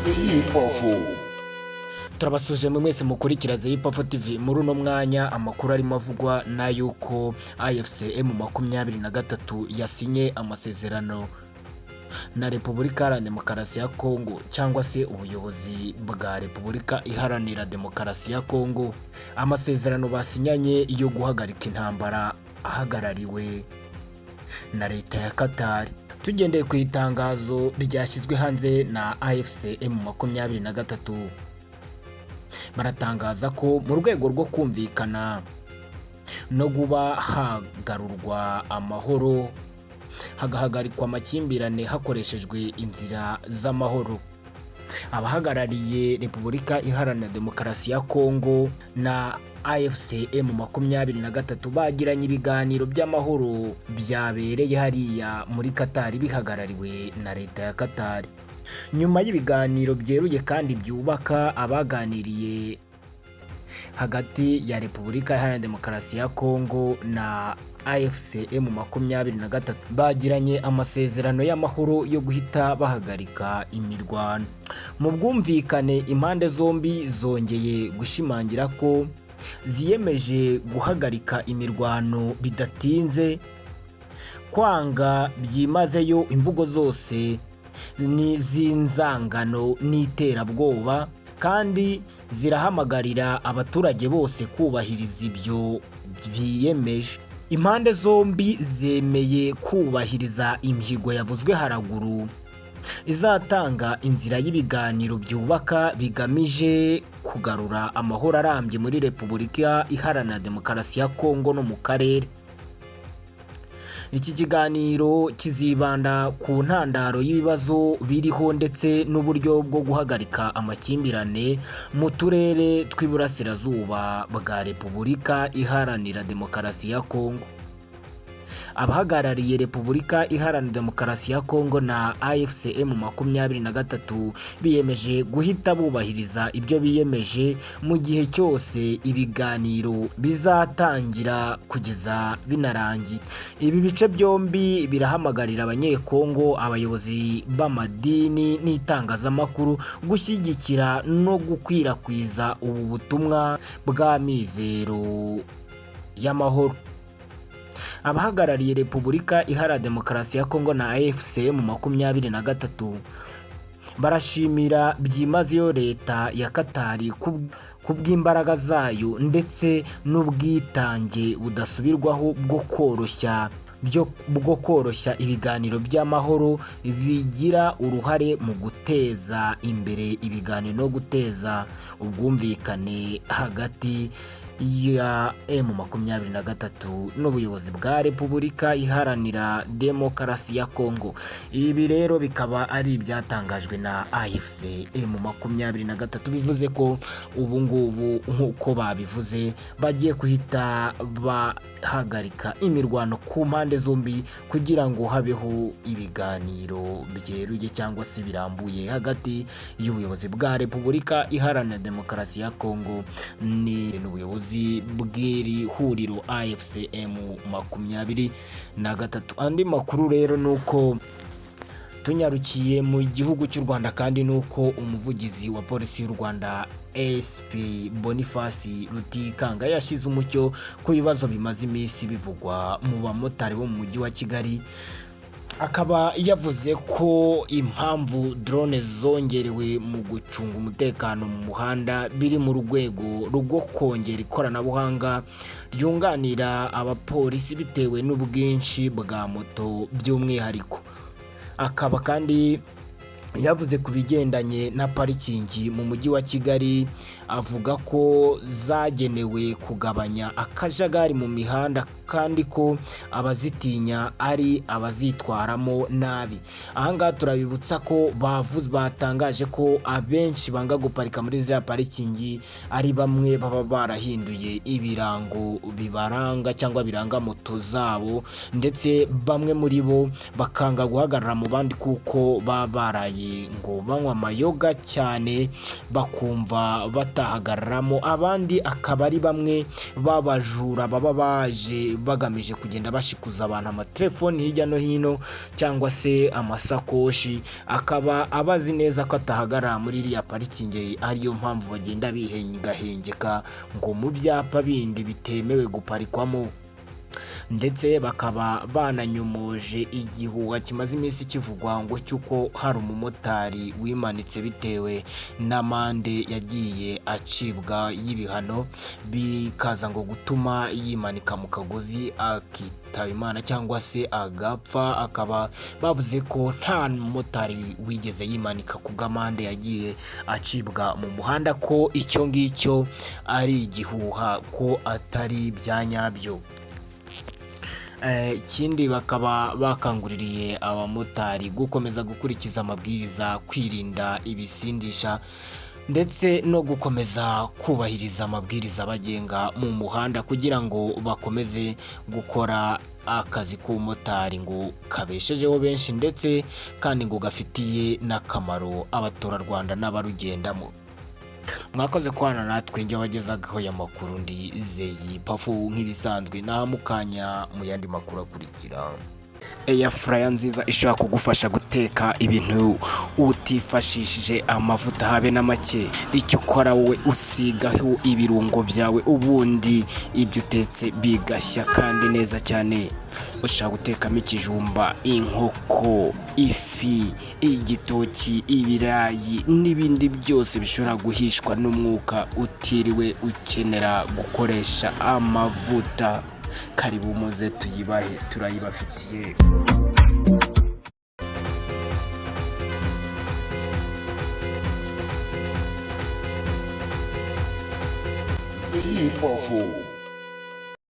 Zipafu. Turabasuje mwese mukurikira Zipafu TV muri uno mwanya amakuru arimo avugwa na yuko AFC M23 yasinye amasezerano na Repubulika Iharanira Demokarasi ya Congo cyangwa se ubuyobozi bwa Repubulika Iharanira Demokarasi ya Congo. Amasezerano basinyanye yo guhagarika intambara ahagarariwe na leta ya Qatar. Tugendeye ku itangazo ryashyizwe hanze na AFC M23, baratangaza ko mu rwego rwo kumvikana no guba hagarurwa amahoro, hagahagarikwa amakimbirane hakoreshejwe inzira z'amahoro, abahagarariye Repubulika Iharanira Demokarasi ya Congo na AFC M23 bagiranye ibiganiro by'amahoro byabereye hariya muri Qatar bihagarariwe na leta ya Qatar. Nyuma y'ibiganiro byeruye kandi byubaka, abaganiriye hagati ya Repubulika Iharanira Demokarasi ya Congo na AFC M23 bagiranye amasezerano y'amahoro yo guhita bahagarika imirwano. Mu bwumvikane, impande zombi zongeye gushimangira ko ziyemeje guhagarika imirwano bidatinze, kwanga byimazeyo imvugo zose n'iz'inzangano n'iterabwoba, kandi zirahamagarira abaturage bose kubahiriza ibyo biyemeje. Impande zombi zemeye kubahiriza imihigo yavuzwe haraguru izatanga inzira y'ibiganiro byubaka bigamije kugarura amahoro arambye muri Repubulika Iharanira Demokarasi ya Congo no mu karere. Iki kiganiro kizibanda ku ntandaro y'ibibazo biriho ndetse n'uburyo bwo guhagarika amakimbirane mu turere tw'iburasirazuba bwa Repubulika Iharanira Demokarasi ya Congo. Abahagarariye Repubulika Iharanira Demokarasi ya Congo na AFC M23 biyemeje guhita bubahiriza ibyo biyemeje mu gihe cyose ibiganiro bizatangira kugeza binarangiye. Ibi bice byombi birahamagarira abanyekongo, abayobozi b'amadini n'itangazamakuru gushyigikira no gukwirakwiza ubu butumwa bw'amizero y'amahoro. Abahagarariye Repubulika Iharanira Demokarasi ya Congo na AFC M23 barashimira byimazeyo leta ya Qatar kubw'imbaraga zayo ndetse n'ubwitange budasubirwaho bwo koroshya ibiganiro by'amahoro bigira uruhare mu guteza imbere ibiganiro no guteza ubwumvikane hagati ya M23 n'ubuyobozi bwa Repubulika Iharanira Demokarasi ya Congo. Ibi rero bikaba ari ibyatangajwe na AFC M23, bivuze ko ubu ngubu nk'uko babivuze bagiye guhita bahagarika imirwano ku mpande zombi kugira ngo habeho ibiganiro byeruye cyangwa se birambuye hagati y'ubuyobozi bwa Repubulika Iharanira Demokarasi ya Congo n'ubuyobozi bw'iri huriro AFC M23. Andi makuru rero nuko tunyarukiye mu gihugu cy'u Rwanda, kandi nuko umuvugizi wa polisi y'u Rwanda SP Boniface Rutikanga yashize umucyo ku bibazo bimaze iminsi bivugwa mu bamotari bo mu mujyi wa Kigali. Akaba yavuze ko impamvu drone zongerewe mu gucunga umutekano mu muhanda biri mu rwego rwo kongera ikoranabuhanga ryunganira abapolisi bitewe n'ubwinshi bwa moto by'umwihariko. Akaba kandi yavuze ku bigendanye na parikingi mu mujyi wa Kigali, avuga ko zagenewe kugabanya akajagari mu mihanda kandi ko abazitinya ari abazitwaramo nabi. Ahangaha turabibutsa ko batangaje ko abenshi banga guparika muri ziriya parikingi ari bamwe baba barahinduye ibirango bibaranga cyangwa biranga moto zabo, ndetse bamwe muri bo bakanga guhagarara mu bandi kuko baba baraye ngo banywa amayoga cyane bakumva batahagararamo. Abandi akaba ari bamwe babajura baba baje bagamije kugenda bashikuza abantu amatelefoni hirya no hino cyangwa se amasakoshi, akaba abazi neza ko atahagarara muri iriya parikingi, ariyo mpamvu bagenda bihengahengeka ngo mu byapa bindi bitemewe guparikwamo. Ndetse bakaba bananyomoje igihuha kimaze iminsi kivugwa ngo cy'uko hari umumotari wimanitse bitewe n'amande yagiye acibwa y'ibihano, bikaza ngo gutuma yimanika mu kagozi akitaba Imana cyangwa se agapfa. Akaba bavuze ko nta mumotari wigeze yimanika ku bw'amande yagiye acibwa mu muhanda, ko icyo ngicyo ari igihuha, ko atari bya nyabyo. Ikindi bakaba bakanguririye abamotari gukomeza gukurikiza amabwiriza, kwirinda ibisindisha ndetse no gukomeza kubahiriza amabwiriza bagenga mu muhanda, kugira ngo bakomeze gukora akazi k'ubumotari ngo kabeshejeho benshi ndetse kandi ngo gafitiye n'akamaro abaturarwanda n'abarugendamo. Mwakoze kwana natwe njye wagezagaho aya makuru, ndi Zeyi Pafu nk'ibisanzwe, naha mukanya mu yandi makuru akurikira. Air fryer nziza ishobora kugufasha guteka ibintu utifashishije amavuta habe na make. Icyo ukora wowe usigaho ibirungo byawe, ubundi ibyo utetse bigashya kandi neza cyane. Ushaka gutekamo ikijumba, inkoko, ifi, igitoki, ibirayi n'ibindi byose bishobora guhishwa n'umwuka utiriwe ukenera gukoresha amavuta. Karibu muze tuyibahe, turayibafitiye. Zeyi Pafu.